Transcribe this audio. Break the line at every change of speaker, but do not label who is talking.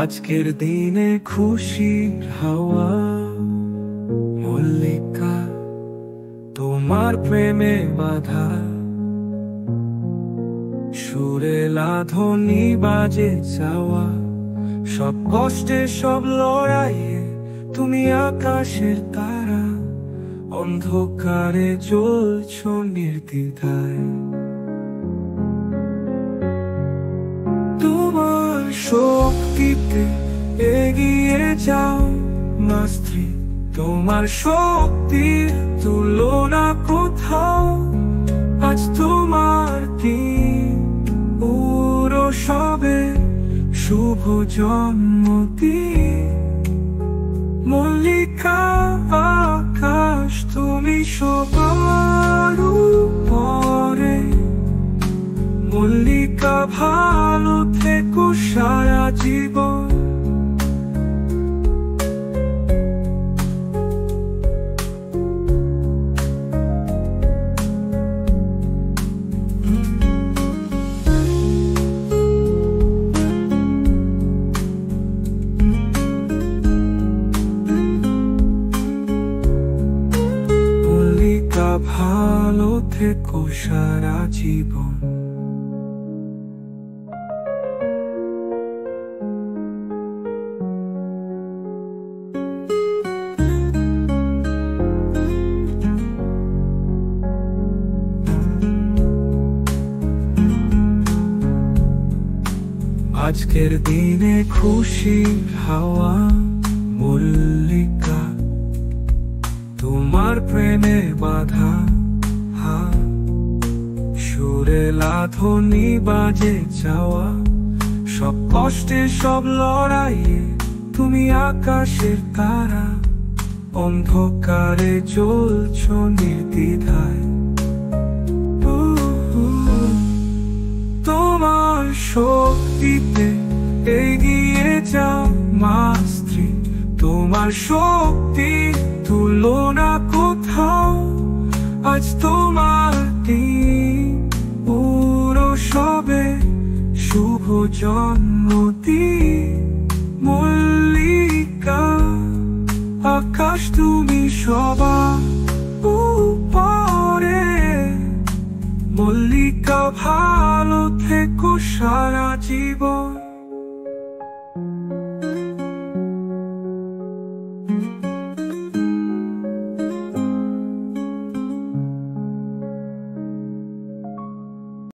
আজকের দিনে খুশির হাওয়া, মল্লিকা তোমার প্রেমে বাধা, সুরে লাধনি বাজে চাওয়া, সব কষ্টে সব লড়াইয়ে তুমি আকাশের তারা, অন্ধকারে জ্বলছ নির্দ্বিধায়। তোমার শক্তিতে এগিয়ে যাও মা স্ত্রী, তোমার শক্তির তুলনা কোথাও। আজ তোমার দিন উৎসবে, শুভ জন্মদিন। মল্লিকা আকাশ তুমি সবার উপরে, মল্লিকা ভালো থেকো সারা জীবন। মল্লিকা ভালো থেকো সারা জীবন। আজকের দিনে খুশির হাওয়া, মল্লিকা তোমার প্রেমে বাধা, সুরে লাধনি বাজে চাওয়া, সব কষ্টে সব লড়াইয়ে তুমি আকাশের তারা, অন্ধকারে জ্বলছ নির্দ্বিধায়। তোমার শক্তিতে এগিয়ে যাও মা স্ত্রী, তোমার শক্তি তুলনা কোথাও। আজ তোমার দিন উৎসবে, শুভ জন্মদিন। মল্লিকা আকাশ তুমি সবার উপরে, মল্লিকা ভালো থেকো সারা জীবন।